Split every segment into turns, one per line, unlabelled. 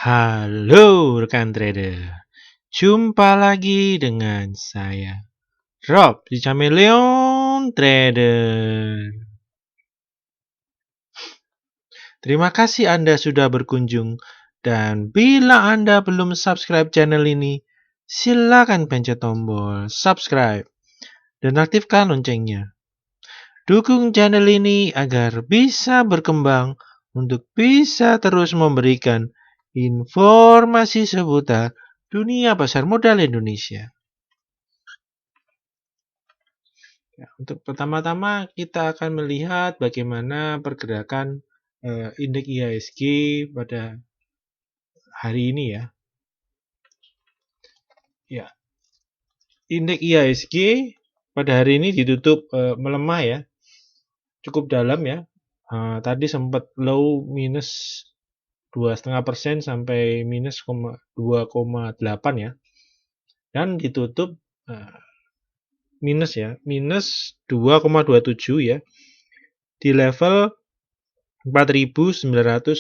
Halo rekan trader, jumpa lagi dengan saya Rob di Chameleon Trader. Terima kasih Anda sudah berkunjung, dan bila Anda belum subscribe channel ini, silakan pencet tombol subscribe dan aktifkan loncengnya. Dukung channel ini agar bisa berkembang untuk bisa terus memberikan informasi seputar dunia pasar modal Indonesia. Ya, untuk pertama-tama kita akan melihat bagaimana pergerakan indeks IHSG pada hari ini ya. Ya, indeks IHSG pada hari ini ditutup melemah ya, cukup dalam ya. Tadi sempat low minus 2,5% sampai minus 2,8 ya, dan ditutup minus ya, minus 2,27 ya, di level 4.920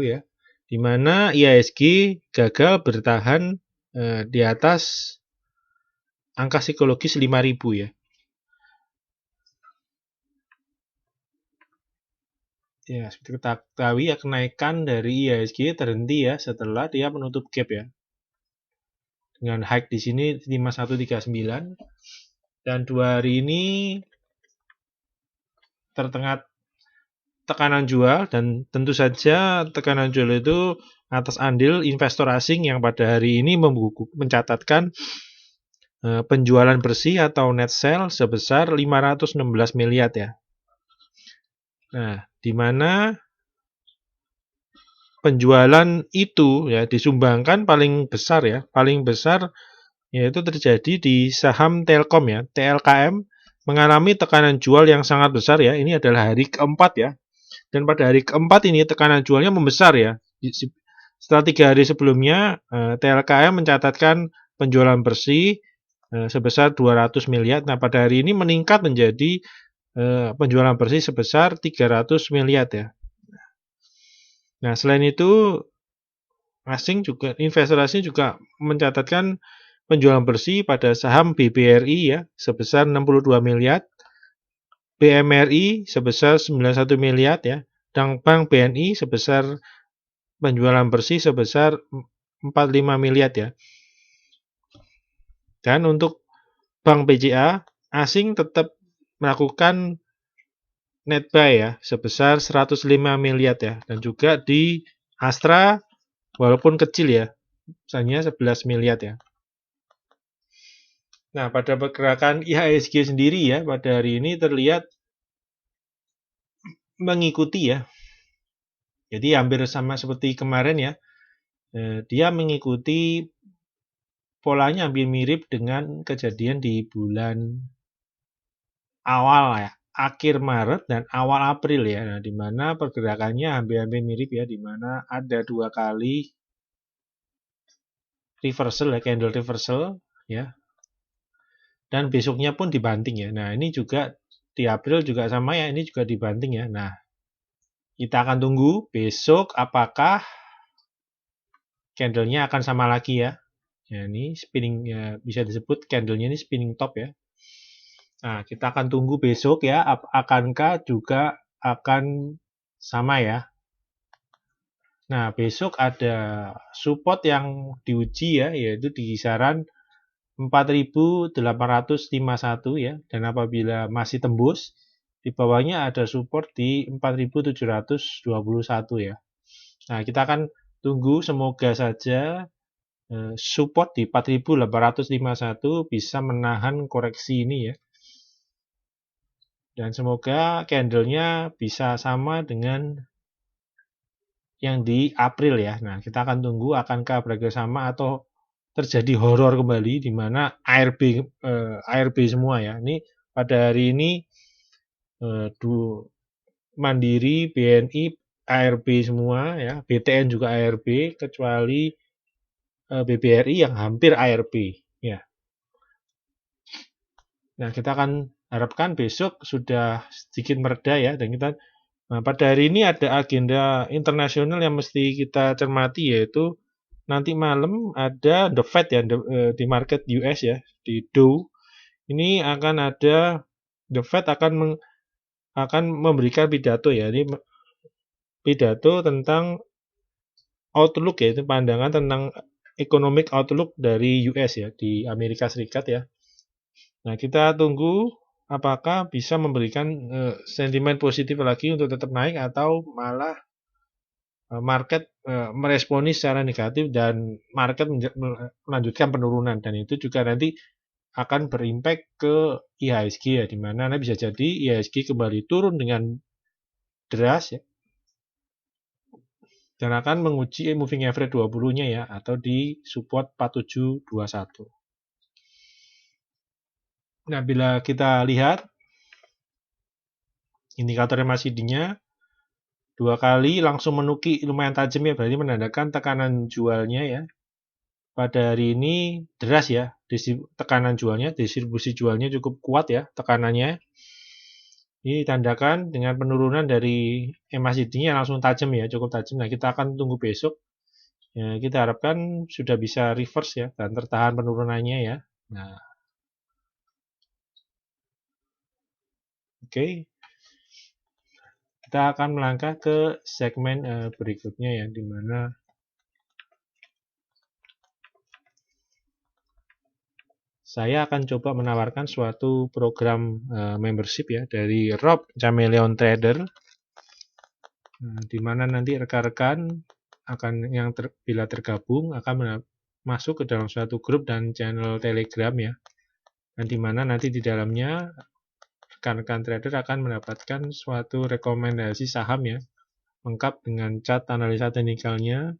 ya, di mana IHSG gagal bertahan di atas angka psikologis 5.000 ya. Ya, seperti kita ketahui ya, kenaikan dari IHSG terhenti ya setelah dia menutup gap ya. Dengan high di sini 5139, dan 2 hari ini tertengah tekanan jual, dan tentu saja tekanan jual itu atas andil investor asing yang pada hari ini mencatatkan penjualan bersih atau net sale sebesar 516 miliar ya. Nah, di mana penjualan itu ya disumbangkan paling besar yaitu terjadi di saham Telkom ya, TLKM mengalami tekanan jual yang sangat besar ya. Ini adalah hari keempat ya. Dan pada hari keempat ini tekanan jualnya membesar ya. Setelah 3 hari sebelumnya, TLKM mencatatkan penjualan bersih sebesar 200 miliar. Nah, pada hari ini meningkat menjadi penjualan bersih sebesar 300 miliar ya. Nah, selain itu investor asing juga mencatatkan penjualan bersih pada saham BBRI ya sebesar 62 miliar, BMRI sebesar 91 miliar ya, dan Bank BNI sebesar penjualan bersih sebesar 45 miliar ya. Dan untuk Bank BCA asing tetap melakukan net buy ya sebesar 105 miliar ya, dan juga di Astra walaupun kecil ya, hanya 11 miliar ya. Nah, pada pergerakan IHSG sendiri ya pada hari ini terlihat mengikuti ya. Jadi hampir sama seperti kemarin ya. Dia mengikuti polanya hampir mirip dengan kejadian di bulan awal ya, akhir Maret dan awal April ya. Nah, di mana pergerakannya hampir-hampir mirip ya, di mana ada 2 kali reversal ya, candle reversal ya. Dan besoknya pun dibanting ya. Nah, ini juga di April juga sama ya, ini juga dibanting ya. Nah, kita akan tunggu besok apakah candlenya akan sama lagi ya. Ya, ini spinning ya, bisa disebut candlenya ini spinning top ya. Nah, kita akan tunggu besok ya, akankah juga akan sama ya. Nah, besok ada support yang diuji ya, yaitu di kisaran 4.851 ya, dan apabila masih tembus, di bawahnya ada support di 4.721 ya. Nah, kita akan tunggu, semoga saja support di 4.851 bisa menahan koreksi ini ya. Dan semoga candlenya bisa sama dengan yang di April ya. Nah, kita akan tunggu akankah bergerak sama atau terjadi horor kembali di mana ARB semua ya. Ini pada hari ini Mandiri, BNI, ARB semua ya, BTN juga ARB kecuali BBRI yang hampir ARB ya. Nah, kita akan harapkan besok sudah sedikit mereda ya, dan kita Nah, pada hari ini ada agenda internasional yang mesti kita cermati, yaitu nanti malam ada The Fed ya, di market US ya, di Dow. Ini akan ada The Fed akan memberikan pidato ya. Ini pidato tentang outlook ya, itu pandangan tentang economic outlook dari US ya, di Amerika Serikat ya. Nah, kita tunggu apakah bisa memberikan sentimen positif lagi untuk tetap naik atau malah market meresponi secara negatif dan market melanjutkan penurunan, dan itu juga nanti akan berimpact ke IHSG ya, di mana bisa jadi IHSG kembali turun dengan deras ya, dan akan menguji moving average 20-nya ya, atau di support 4721. Nah, bila kita lihat indikator MACD-nya 2 kali langsung menuki lumayan tajam ya, berarti menandakan tekanan jualnya ya. Pada hari ini deras ya, tekanan jualnya, distribusi jualnya cukup kuat ya, tekanannya. Ini ditandakan dengan penurunan dari MACD-nya langsung tajam ya, cukup tajam. Nah, kita akan tunggu besok. Ya, kita harapkan sudah bisa reverse ya, dan tertahan penurunannya ya. Nah, oke. Kita akan melangkah ke segmen berikutnya ya, di mana saya akan coba menawarkan suatu program membership ya dari Rob Chameleon Trader, di mana nanti rekan-rekan akan bila tergabung akan masuk ke dalam suatu grup dan channel Telegram ya, dan di mana nanti di dalamnya rekan-rekan trader akan mendapatkan suatu rekomendasi saham ya, lengkap dengan chart analisa teknikalnya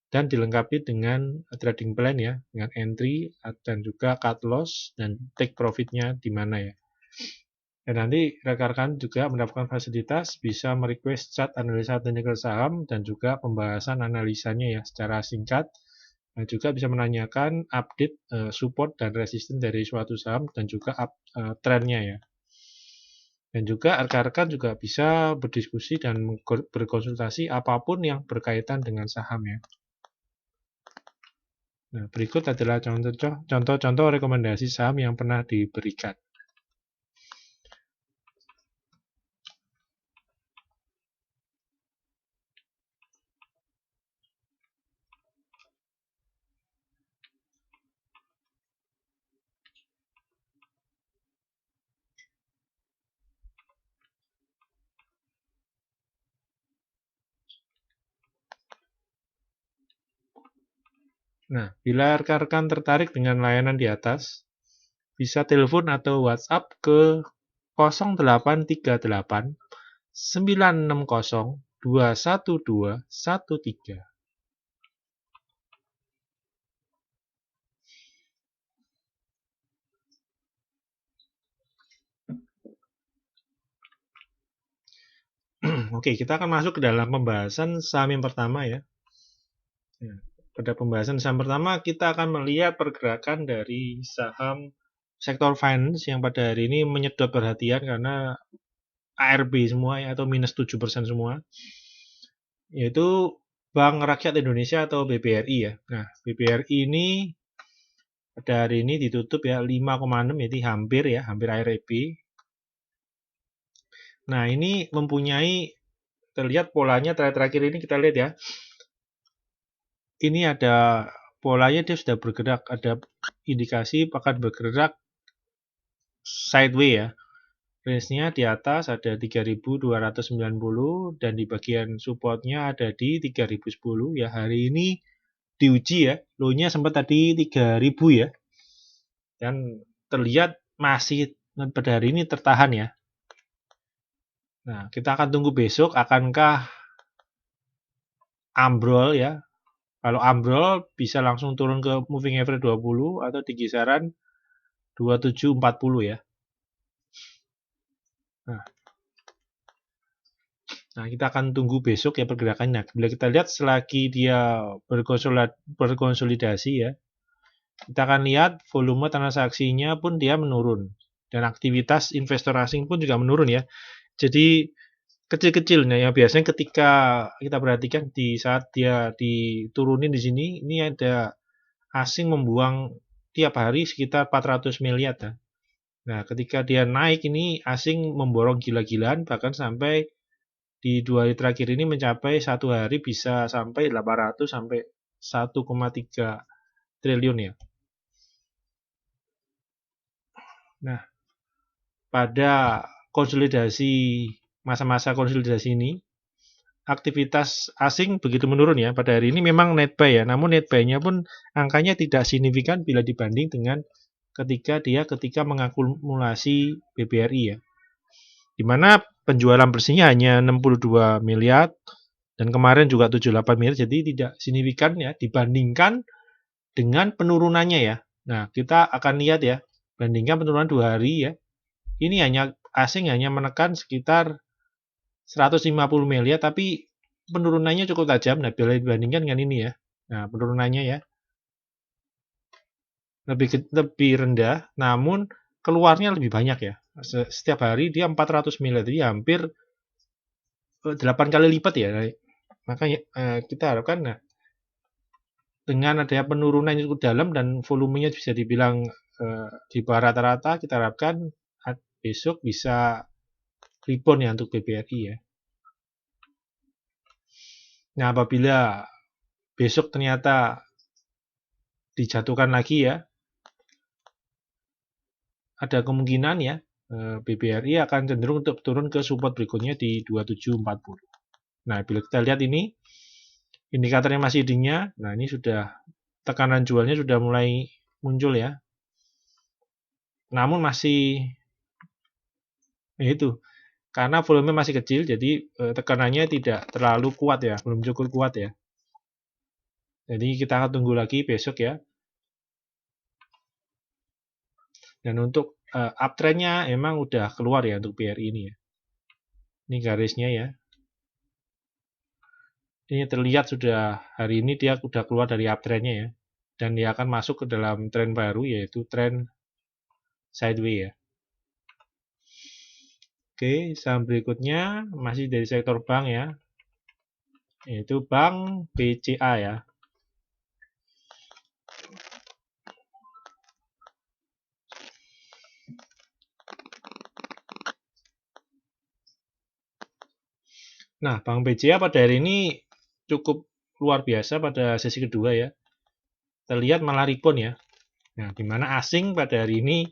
dan dilengkapi dengan trading plan ya, dengan entry dan juga cut loss dan take profitnya di mana ya. Dan nanti rekan-rekan juga mendapatkan fasilitas bisa merequest chart analisa teknikal saham dan juga pembahasan analisanya ya secara singkat. Dan juga bisa menanyakan update support dan resisten dari suatu saham dan juga trennya ya. Dan juga rekan-rekan juga bisa berdiskusi dan berkonsultasi apapun yang berkaitan dengan saham ya. Nah, berikut adalah contoh-contoh rekomendasi saham yang pernah diberikan. Nah, bila rekan-rekan tertarik dengan layanan di atas, bisa telepon atau WhatsApp ke 0838 960 21213. Oke, kita akan masuk ke dalam pembahasan saham yang pertama ya. Pada pembahasan saham pertama, kita akan melihat pergerakan dari saham sektor finance yang pada hari ini menyedot perhatian karena ARB semua ya, atau minus 7% semua, yaitu Bank Rakyat Indonesia atau BBRI ya. Nah, BBRI ini pada hari ini ditutup ya 5,6, jadi hampir ARB. Nah, ini mempunyai, terlihat polanya terakhir ini kita lihat ya. Ini ada polanya, dia sudah bergerak, ada indikasi akan bergerak sideways ya. Range-nya di atas ada 3.290 dan di bagian supportnya ada di 3.010 ya. Hari ini diuji ya, low-nya sempat tadi 3.000 ya, dan terlihat masih pada hari ini tertahan ya. Nah, kita akan tunggu besok akankah ambrol ya. Kalau ambrol bisa langsung turun ke moving average 20 atau di kisaran 2740 ya. Nah, kita akan tunggu besok ya pergerakannya. Bila kita lihat selagi dia berkonsolidasi ya, kita akan lihat volume transaksinya pun dia menurun dan aktivitas investor asing pun juga menurun ya. Jadi kecil-kecil. Nah, yang biasanya ketika kita perhatikan di saat dia diturunin di sini, ini ada asing membuang tiap hari sekitar 400 miliar ya. Nah, ketika dia naik ini asing memborong gila-gilaan bahkan sampai di 2 hari terakhir ini mencapai satu hari bisa sampai 800 sampai 1,3 triliun ya. Nah, pada konsolidasi masa-masa konsolidasi ini aktivitas asing begitu menurun ya. Pada hari ini memang net buy ya, namun net buy-nya pun angkanya tidak signifikan bila dibanding dengan ketika mengakumulasi BBRI ya. Di mana penjualan bersihnya hanya 62 miliar dan kemarin juga 78 miliar, jadi tidak signifikan ya dibandingkan dengan penurunannya ya. Nah, kita akan lihat ya, bandingkan penurunan 2 hari ya. Ini asing hanya menekan sekitar 150 miliar, tapi penurunannya cukup tajam. Nah, bila dibandingkan dengan ini ya. Nah, penurunannya ya lebih rendah, namun keluarnya lebih banyak ya. Setiap hari dia 400 miliar, jadi hampir 8 kali lipat ya. Makanya kita harapkan nah, dengan adanya penurunan yang cukup dalam dan volumenya bisa dibilang di bawah rata-rata, kita harapkan besok bisa rebound ya untuk BBRI ya. Nah, apabila besok ternyata dijatuhkan lagi ya, ada kemungkinan ya BBRI akan cenderung untuk turun ke support berikutnya di 2740. Nah, bila kita lihat ini indikatornya masih hidingnya, nah ini sudah tekanan jualnya sudah mulai muncul ya. Namun masih itu karena volume masih kecil, jadi tekanannya tidak terlalu kuat ya, belum cukup kuat ya. Jadi kita akan tunggu lagi besok ya. Dan untuk uptrendnya emang udah keluar ya untuk BRI ini ya. Ini garisnya ya. Ini terlihat sudah hari ini dia sudah keluar dari uptrendnya ya. Dan dia akan masuk ke dalam tren baru yaitu tren sideways ya. Oke, saham berikutnya masih dari sektor bank ya. Yaitu Bank BCA ya. Nah, Bank BCA pada hari ini cukup luar biasa pada sesi kedua ya. Terlihat malah rebound ya. Nah, di mana asing pada hari ini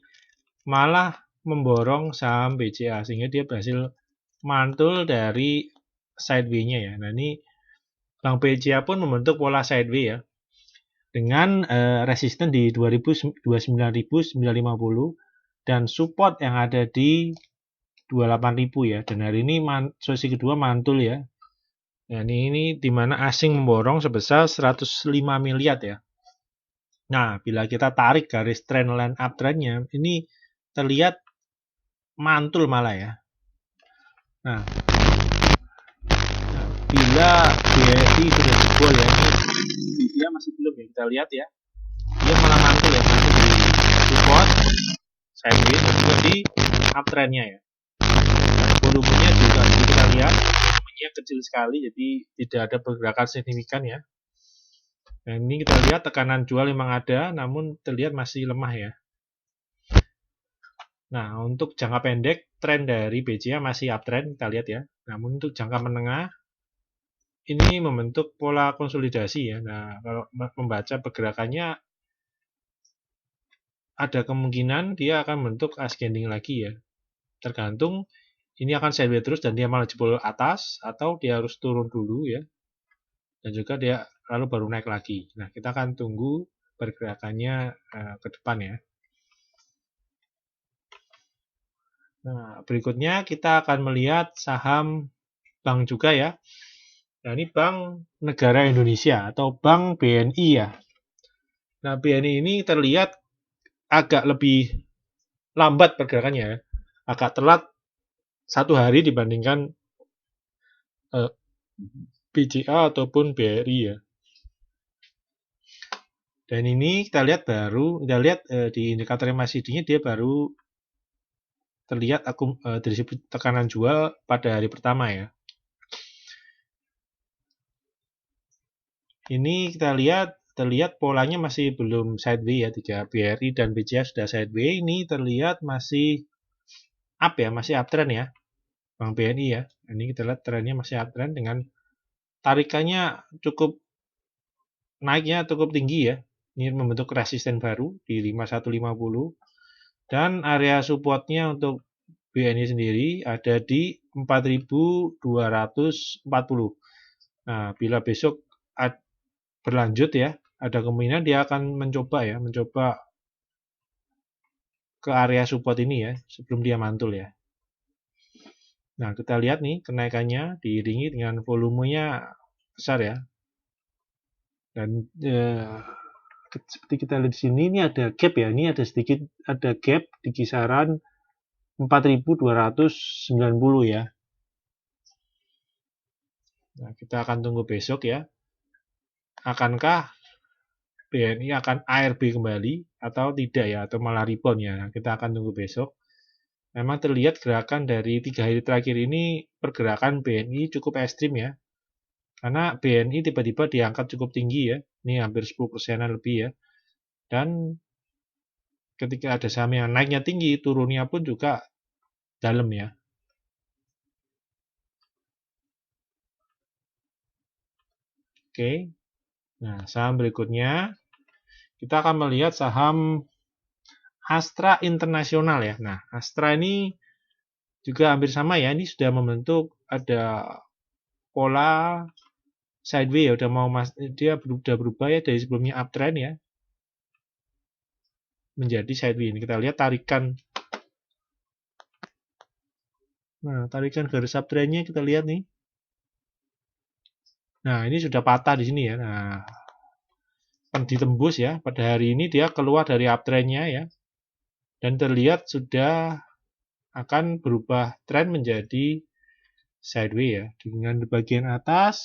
malah memborong saham BCA sehingga dia berhasil mantul dari sideways-nya ya. Nah, ini Bank BCA pun membentuk pola sideways ya. Dengan resisten di 29.950 dan support yang ada di 28.000 ya. Dan hari ini sesi kedua mantul ya. Nah, ini di mana asing memborong sebesar 105 miliar ya. Nah, bila kita tarik garis trendline uptrendnya, ini terlihat mantul malah ya. Nah, bila BSI sudah jebol ya, ini dia masih belum ya, kita lihat ya. Dia malah mantul ya, mantul di support, sideways, dan juga di uptrendnya ya. Nah, volumenya juga kita lihat, volumenya kecil sekali, jadi tidak ada pergerakan signifikan ya. Nah, ini kita lihat tekanan jual memang ada, namun terlihat masih lemah ya. Nah, untuk jangka pendek, tren dari BCA masih uptrend, kita lihat ya. Namun untuk jangka menengah, ini membentuk pola konsolidasi ya. Nah, kalau membaca pergerakannya, ada kemungkinan dia akan membentuk ascending lagi ya. Tergantung ini akan sideways terus dan dia malah jebol atas, atau dia harus turun dulu ya. Dan juga dia lalu baru naik lagi. Nah, kita akan tunggu pergerakannya ke depan ya. Nah, berikutnya kita akan melihat saham bank juga ya. Nah, ini Bank Negara Indonesia atau Bank BNI ya. Nah, BNI ini terlihat agak lebih lambat pergerakannya ya. Agak telat satu hari dibandingkan BCA ataupun BRI ya. Dan ini kita lihat di indikator MACD-nya dia baru terlihat distribusi tekanan jual pada hari pertama ya. Ini kita terlihat polanya masih belum sideways ya, 3 BRI dan BCA sudah sideways. Ini terlihat masih up ya, masih uptrend ya. Bank BNI ya. Ini kita lihat trennya masih uptrend dengan tarikannya cukup naiknya cukup tinggi ya. Ini membentuk resisten baru di 5150 dan area supportnya untuk BNI sendiri ada di 4240. Nah, bila besok berlanjut ya, ada kemungkinan dia akan mencoba ke area support ini ya, sebelum dia mantul ya. Nah, kita lihat nih kenaikannya diiringi dengan volumenya besar ya. Dan seperti kita lihat di sini, ini ada gap ya, ini ada gap di kisaran 4290 ya. Nah, kita akan tunggu besok ya. Akankah BNI akan ARB kembali atau tidak ya, atau malah rebound ya. Nah, kita akan tunggu besok. Memang terlihat gerakan dari 3 hari terakhir ini, pergerakan BNI cukup ekstrim ya. Karena BNI tiba-tiba diangkat cukup tinggi ya. Ini hampir 10%-an lebih ya. Dan ketika ada saham yang naiknya tinggi, turunnya pun juga dalam ya. Oke. Nah, saham berikutnya kita akan melihat saham Astra Internasional ya. Nah, Astra ini juga hampir sama ya. Ini sudah membentuk ada pola sideways ya. Dia sudah berubah ya dari sebelumnya uptrend ya menjadi sideways. Ini kita lihat tarikan. Nah, tarikan garis uptrendnya kita lihat nih. Nah, ini sudah patah di sini ya. Nah, ditembus ya. Pada hari ini dia keluar dari uptrendnya ya. Dan terlihat sudah akan berubah tren menjadi sideways ya. Dengan di bagian atas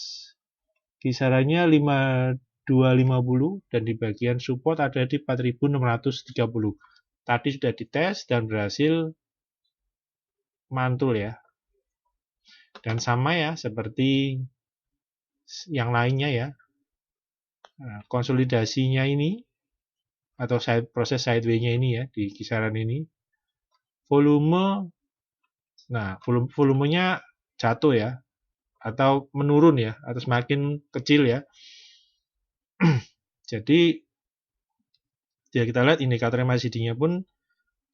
kisarannya 5250 dan di bagian support ada di 4630. Tadi sudah dites dan berhasil mantul ya. Dan sama ya seperti yang lainnya ya. Nah, konsolidasinya ini atau proses sideways-nya ini ya di kisaran ini. Volumenya jatuh ya atau menurun ya atau semakin kecil ya. Jadi ya kita lihat indikator MACD-nya pun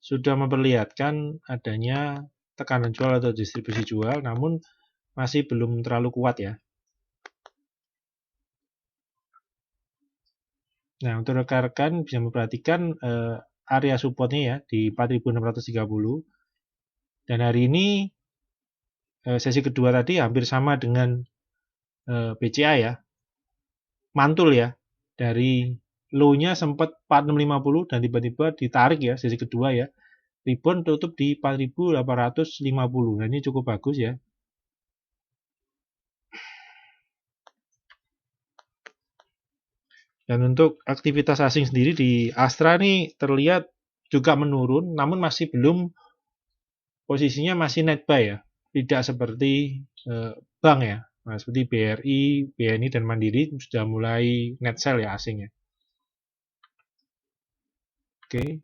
sudah memperlihatkan adanya tekanan jual atau distribusi jual, namun masih belum terlalu kuat ya. Nah, untuk rekan-rekan bisa memperhatikan area supportnya ya di 4630. Dan hari ini sesi kedua tadi hampir sama dengan BCA ya. Mantul ya. Dari low-nya sempat 4650 dan tiba-tiba ditarik ya sesi kedua ya. Rebound tutup di 4850. Nah, ini cukup bagus ya. Dan untuk aktivitas asing sendiri di Astra nih terlihat juga menurun, namun masih belum posisinya masih net buy ya. Tidak seperti bank ya. Nah, seperti BRI, BNI, dan Mandiri sudah mulai net sell ya asing ya. Oke.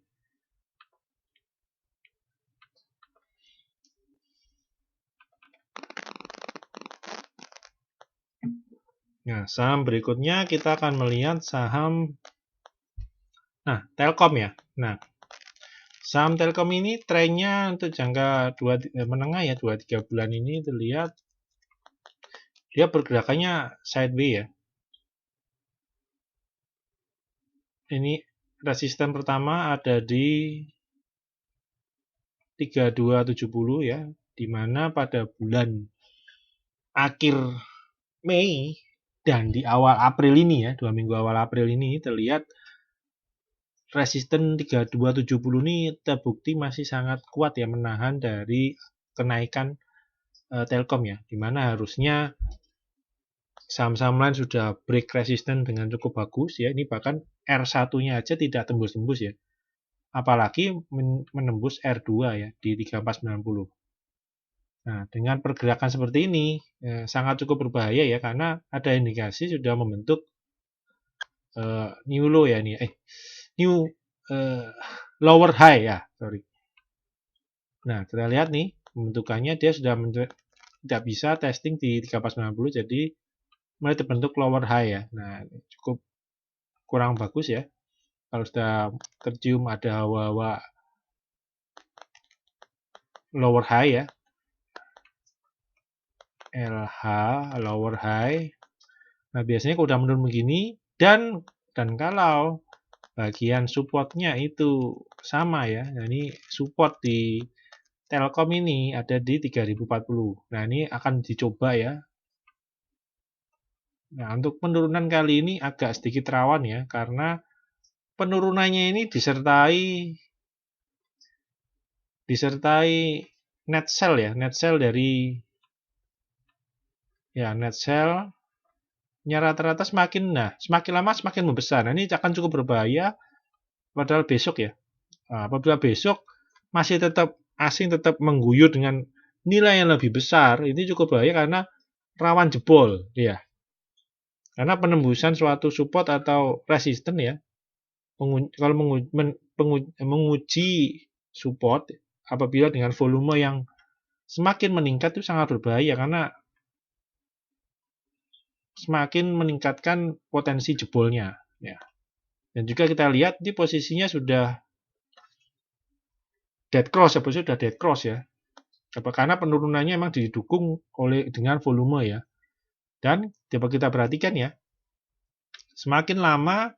Nah, saham berikutnya kita akan melihat saham Telkom ya. Nah, saham Telkom ini trennya untuk jangka menengah ya 2-3 bulan ini terlihat dia pergerakannya sideways ya. Ini resisten pertama ada di 3270 ya, di mana pada bulan akhir Mei dan di awal April ini ya, 2 minggu awal April ini terlihat resisten 3270 ini terbukti masih sangat kuat ya menahan dari kenaikan Telkom ya, di mana harusnya saham-saham lain sudah break resisten dengan cukup bagus ya. Ini bahkan R1-nya aja tidak tembus-tembus ya. apalagi menembus R2 ya di 3490. Nah, dengan pergerakan seperti ini sangat cukup berbahaya ya, karena ada indikasi sudah membentuk new low ya nih, new lower high ya, sorry. Nah, kita lihat nih pembentukannya dia sudah tidak bisa testing di 3490, jadi mulai terbentuk lower high ya. Nah, cukup kurang bagus ya. Kalau sudah tercium ada hawa-hawa lower high ya, LH lower high. Nah, biasanya kalau udah menurun begini dan kalau bagian supportnya itu sama ya. Nah, ini support di Telkom ini ada di 3040. Nah, ini akan dicoba ya. Nah, untuk penurunan kali ini agak sedikit rawan ya, karena penurunannya ini disertai net sell ya, net sell dari ya net sell nya rata-rata semakin lama semakin membesar. Nah, ini akan cukup berbahaya padahal besok ya. Nah, apabila besok masih tetap asing tetap mengguyur dengan nilai yang lebih besar, ini cukup bahaya karena rawan jebol ya. Karena penembusan suatu support atau resisten ya, kalau menguji support apabila dengan volume yang semakin meningkat itu sangat berbahaya karena semakin meningkatkan potensi jebolnya ya. Dan juga kita lihat di posisinya sudah dead cross ya, sudah dead cross ya. Karena penurunannya memang didukung oleh dengan volume ya. Dan coba kita perhatikan ya, semakin lama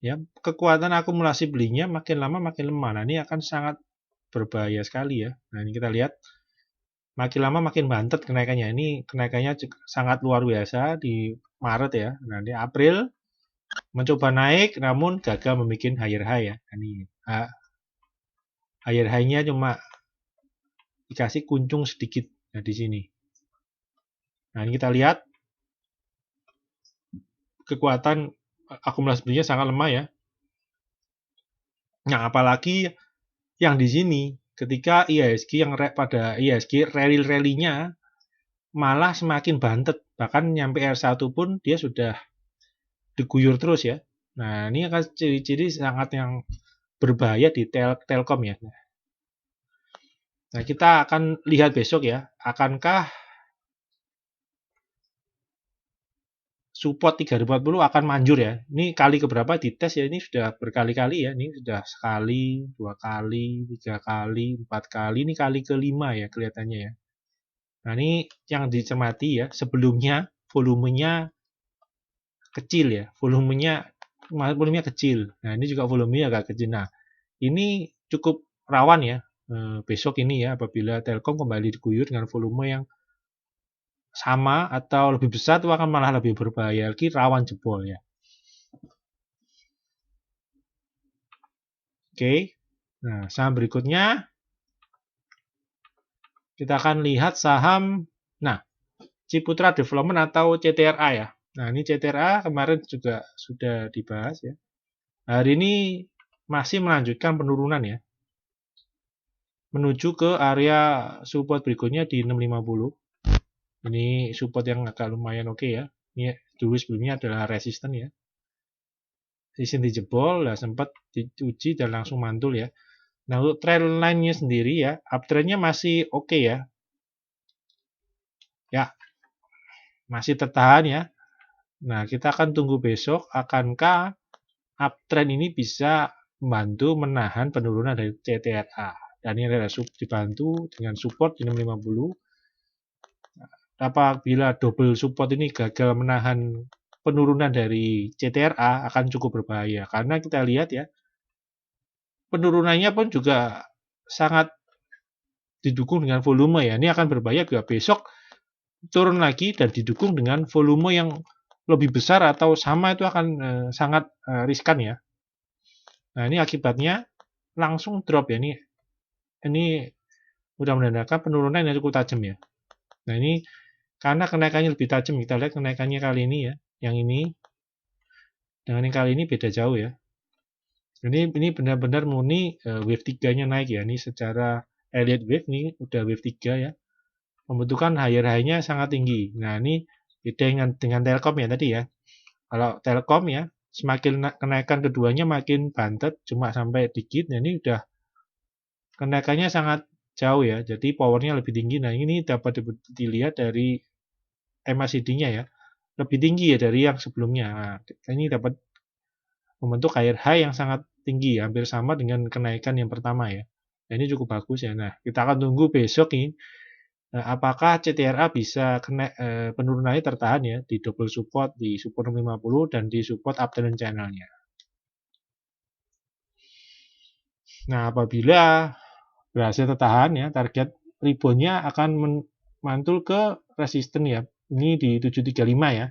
ya kekuatan akumulasi belinya makin lama makin lemah. Nah, ini akan sangat berbahaya sekali ya. Nah, ini kita lihat makin lama makin bantet kenaikannya. Ini kenaikannya sangat luar biasa di Maret ya. Nah, di April mencoba naik namun gagal membuat higher high ya. Ini higher high-nya cuma dikasih kuncung sedikit nah, di sini. Nah, ini kita lihat kekuatan akumulasi belinya sangat lemah ya. Nah, apalagi yang di sini ketika IHSG yang pada IHSG rally-rally-nya malah semakin bantet, bahkan nyampe R1 pun dia sudah diguyur terus ya. Nah, ini akan ciri-ciri sangat yang berbahaya di Telkom ya. Nah, kita akan lihat besok ya, akankah support 3040 akan manjur ya. Ini kali keberapa dites ya, ini sudah berkali-kali ya. Ini sudah sekali, 2 kali, 3 kali, 4 kali, ini kali kelima ya kelihatannya ya. Nah, ini yang dicermati ya, sebelumnya volumenya kecil ya, volumenya kecil. Nah, ini juga volumenya agak kecil. Nah, ini cukup rawan ya besok ini ya, apabila Telkom kembali diguyur dengan volume yang sama atau lebih besar, itu akan malah lebih berbahaya lagi, rawan jebol ya. Oke. Nah, saham berikutnya kita akan lihat saham Ciputra Development atau CTRA ya. Nah, ini CTRA kemarin juga sudah dibahas ya. Hari ini masih melanjutkan penurunan ya. Menuju ke area support berikutnya di 650. Ini support yang agak lumayan oke ya. Ini dulu sebelumnya adalah resisten ya. Resisten dijebol, sempat diuji dan langsung mantul ya. Nah, untuk trend line-nya sendiri ya, uptrend-nya masih oke ya. Ya, masih tertahan ya. Nah, kita akan tunggu besok akankah uptrend ini bisa membantu menahan penurunan dari CTRA. Dan ini adalah dibantu dengan support di 650. Apabila double support ini gagal menahan penurunan dari CTRA akan cukup berbahaya. Karena kita lihat ya, penurunannya pun juga sangat didukung dengan volume ya. Ini akan berbahaya juga besok turun lagi dan didukung dengan volume yang lebih besar atau sama, itu akan sangat riskan ya. Nah, ini akibatnya langsung drop ya. Ini udah menandakan penurunan yang cukup tajam ya. Nah, ini karena kenaikannya lebih tajam, kita lihat kenaikannya kali ini ya. Yang ini dengan yang kali ini beda jauh ya. Ini benar-benar murni wave 3-nya naik ya. Ini secara Elliott wave nih udah wave 3 ya. Membutuhkan higher high-nya sangat tinggi. Nah, ini beda dengan Telkom ya tadi ya. Kalau Telkom ya, semakin kenaikan keduanya makin bantet, cuma sampai dikit. Nah, ini udah kenaikannya sangat jauh ya. Jadi powernya lebih tinggi. Nah, ini dapat dilihat dari MACD-nya ya. Lebih tinggi ya dari yang sebelumnya. Nah, ini dapat membentuk higher high yang sangat tinggi, hampir sama dengan kenaikan yang pertama ya. Nah, ini cukup bagus ya. Nah, kita akan tunggu besok ini. Apakah CTRA bisa penurunannya tertahan ya di double support di support 650 dan di support uptrend channelnya. Nah, apabila berhasil tertahan ya, target reboundnya akan mantul ke resisten ya. Ini di 735 ya.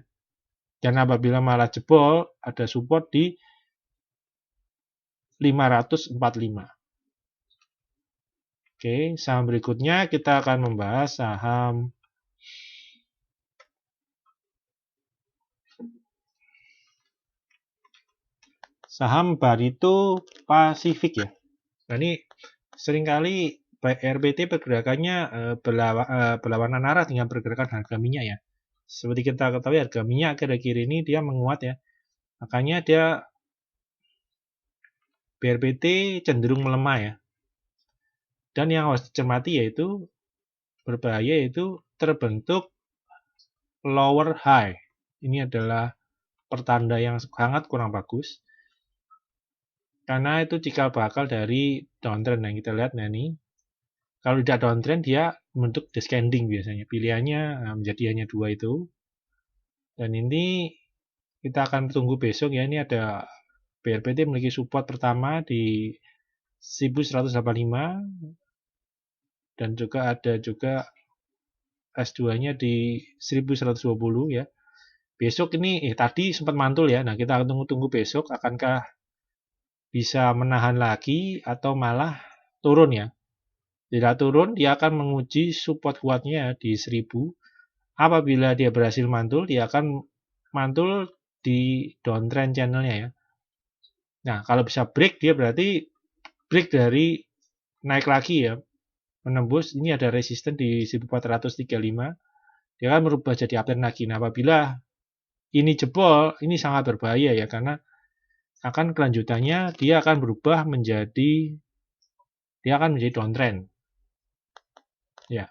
Dan apabila malah jebol, ada support di 545. Oke, saham berikutnya kita akan membahas saham Barito Pacific ya. Nah, ini seringkali RPT pergerakannya berlawanan arah dengan pergerakan harga minyak ya. Seperti kita ketahui harga minyak akhir-akhir ini dia menguat ya. Makanya dia BRPT cenderung melemah ya. Dan yang harus dicermati yaitu berbahaya yaitu terbentuk lower high. Ini adalah pertanda yang sangat kurang bagus. Karena itu cikal bakal dari downtrend yang kita lihat. Nah, ini kalau tidak downtrend dia membentuk descending biasanya. Pilihannya menjadi hanya dua itu. Dan ini kita akan tunggu besok ya. Ini ada BRPT memiliki support pertama di 1185 dan juga ada juga S2-nya di 1120 ya. Besok ini tadi sempat mantul ya. Nah, kita akan tunggu besok akankah bisa menahan lagi atau malah turun ya. Bila turun, dia akan menguji support kuatnya di 1000. Apabila dia berhasil mantul, dia akan mantul di downtrend channelnya ya. Nah, kalau bisa break, dia berarti break dari naik lagi ya. Menembus, ini ada resisten di 1435. Dia akan merubah jadi uptrend lagi. Nah, apabila ini jebol, ini sangat berbahaya ya. Karena akan kelanjutannya, dia akan berubah menjadi downtrend. Ya.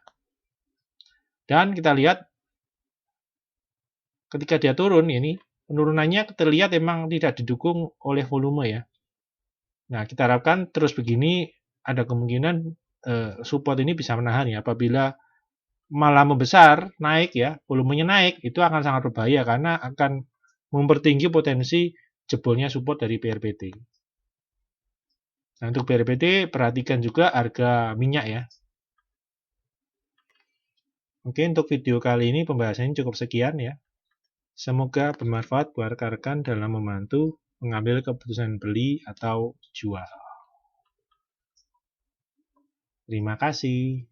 Dan kita lihat ketika dia turun ini, penurunannya terlihat memang tidak didukung oleh volume ya. Nah, kita harapkan terus begini ada kemungkinan support ini bisa menahan ya. Apabila malah membesar, naik ya, volumenya naik, itu akan sangat berbahaya karena akan mempertinggi potensi jebolnya support dari BRPT. Nah, untuk BRPT perhatikan juga harga minyak ya. Oke, untuk video kali ini pembahasannya cukup sekian ya. Semoga bermanfaat buat rekan-rekan dalam membantu mengambil keputusan beli atau jual. Terima kasih.